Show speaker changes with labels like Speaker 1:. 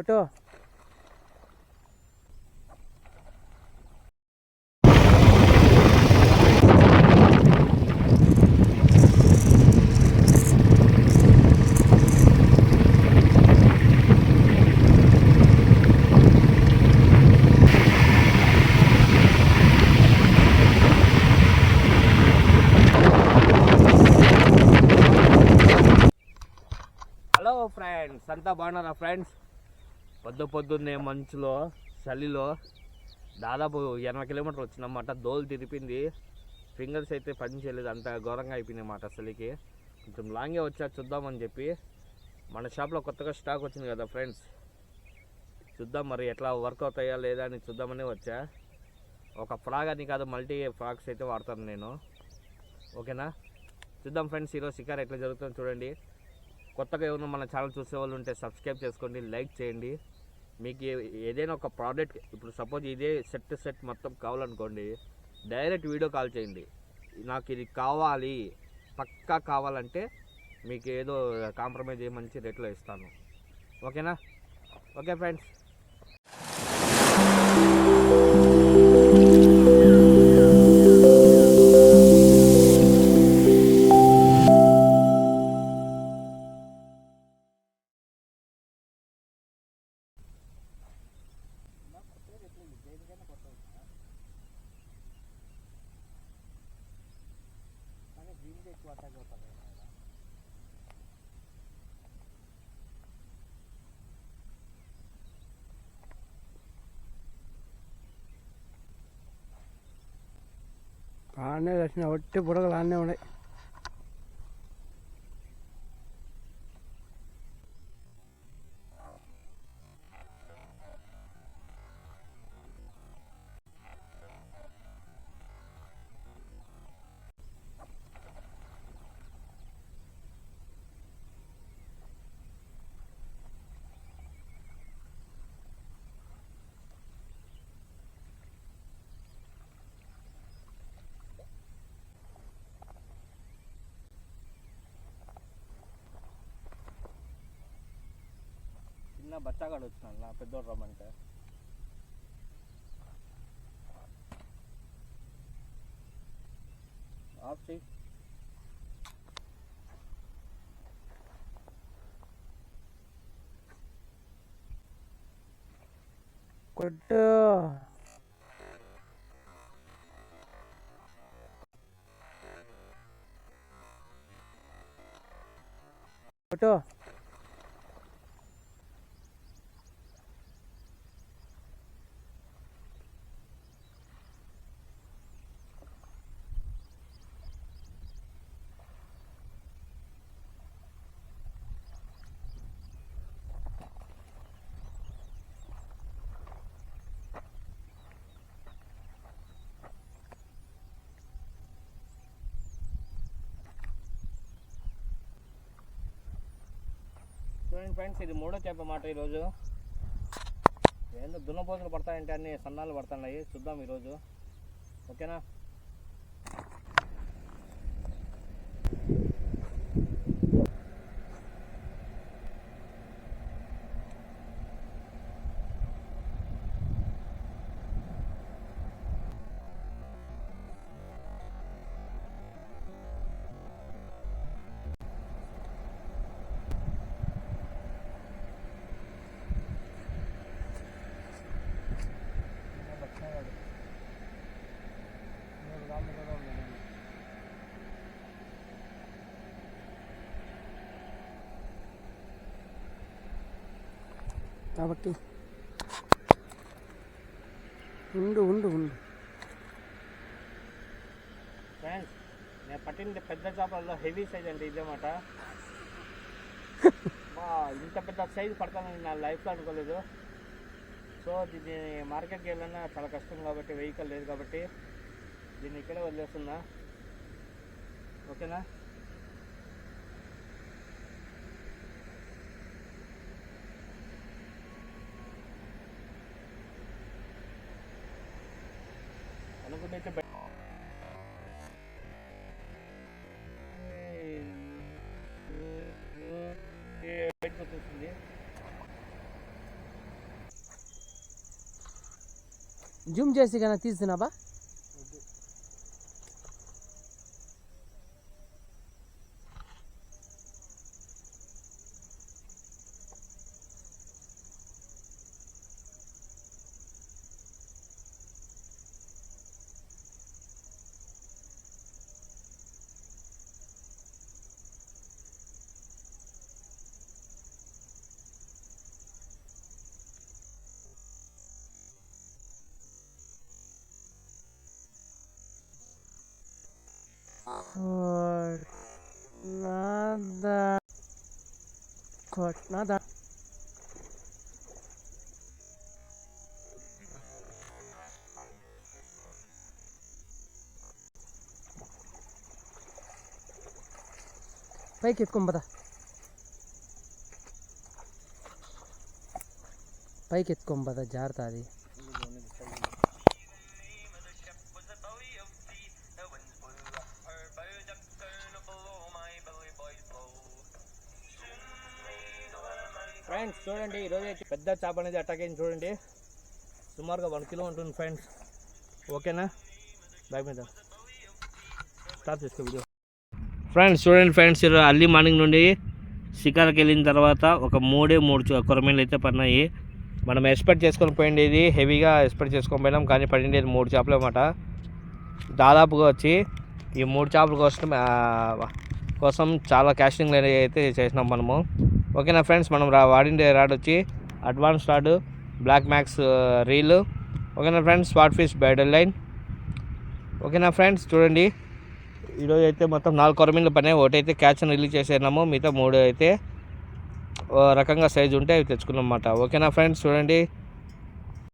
Speaker 1: Photo
Speaker 2: friends అంతా బాగున్నారా friends? పొద్దున్నే మంచులో చలిలో దాదాపు 80 కిలోమీటర్లు వచ్చినమాట. దోలు తిరిపింది, ఫింగర్స్ అయితే పని చేయలేదు, అంత ఘోరంగా అయిపోయినాయి మాట. అసలుకి కొంచెం లాంగే వచ్చా చూద్దామని చెప్పి. మన షాప్లో కొత్తగా స్టాక్ వచ్చింది కదా ఫ్రెండ్స్, చూద్దాం మరి ఎట్లా వర్క్ అవుతాయా లేదా అని చూద్దామని వచ్చా. ఒక ఫ్రాగ్ అని కాదు, మల్టీ ఫ్రాగ్స్ అయితే వాడతాను నేను. ఓకేనా, చూద్దాం ఫ్రెండ్స్. ఈరోజు షికారు ఎట్లా జరుగుతుందో చూడండి. కొత్తగా ఎవరైనా మన ఛానల్ చూసే వాళ్ళు ఉంటే సబ్స్క్రైబ్ చేసుకోండి, లైక్ చేయండి. మీకు ఏదైనా ఒక ప్రోడక్ట్, ఇప్పుడు సపోజ్ ఇదే సెట్ మొత్తం కావాలనుకోండి, డైరెక్ట్ వీడియో కాల్ చేయండి. నాకు ఇది కావాలి, పక్కా కావాలంటే మీకు ఏదో కాంప్రమైజ్ అయ్యి మంచి రేట్లో ఇస్తాను. ఓకేనా? Okay friends.
Speaker 1: ఆడనే వచ్చిన ఒట్టి బుడగలు ఆడనే ఉన్నాయి.
Speaker 2: చిన్న బచ్చాగాడు వచ్చినాడు నా పెద్దోడు రమ్మంటే. ఆఫ్ చెయ్యి.
Speaker 1: కొట్టు ఫోటో
Speaker 2: చూడండి ఫ్రెండ్స్, ఇది మూడో చేప మాట. ఈరోజు ఏందో దున్నపోతులు పడతాయంటే అన్ని సన్నాలు పడుతున్నాయి. చూద్దాం ఈరోజు. ఓకేనా?
Speaker 1: కాబట్టి ఉండు ఉండు ఉండు
Speaker 2: ఫ్రెండ్స్, నేను పట్టిన పెద్ద చేపల్లో హెవీ సైజ్ అంటే ఇదేమాట. ఇంత పెద్ద సైజు పడతానని నా లైఫ్లో అనుకోలేదు. సో దీన్ని మార్కెట్కి వెళ్ళినా చాలా కష్టం కాబట్టి, వెహికల్ లేదు కాబట్టి దీన్ని ఇక్కడే వదిలేస్తున్నా. ఓకేనా? అనుకుంటే బయటకు వచ్చేస్తుంది.
Speaker 1: జూమ్ చేసి కానీ తీస్తున్నావా? Nada. Nada. పైకి ఎత్తుకొని పద. పైకి ఎత్తుకొని పద, జాగ్రత్త అది.
Speaker 2: ఫ్రెండ్స్ చూడండి, ఈరోజు అయితే పెద్ద చేప అనేది అటాక్ అయింది చూడండి. సుమారుగా 1 కిలో ఉంటుంది ఫ్రెండ్స్. ఓకేనా, బ్యాగ్ మీద స్టార్ట్ చేసుకో వీడియో. ఫ్రెండ్స్ చూడండి ఫ్రెండ్స్, ఈరోజు అర్లీ మార్నింగ్ నుండి షికార్కి వెళ్ళిన తర్వాత ఒక 3 కొరమీన్లు అయితే పడినాయి. మనం ఎక్స్పెక్ట్ చేసుకొని పోయిండేది హెవీగా ఎక్స్పెక్ట్ చేసుకొని పోయినాం, కానీ పడిండేది 3 చేపలు అన్నమాట. దాదాపుగా వచ్చి ఈ 3 చేపల కోసం చాలా క్యాస్టింగ్ అయితే చేసినాం మనము. ఓకేనా ఫ్రెండ్స్, మనం వాడిండే రాడ్ వచ్చి advance rod, black max reel. ఓకేనా friends, spot fish braided line. ఓకేనా ఫ్రెండ్స్ చూడండి, ఈరోజు అయితే మొత్తం 4 కొరమీన్లు పడినాయి. ఒకటైతే క్యాచ్ రిలీజ్ చేసేనాము, మిగతా 3 అయితే రకంగా సైజు ఉంటే అవి తెచ్చుకున్నాం అన్నమాట. ఓకేనా ఫ్రెండ్స్ చూడండి,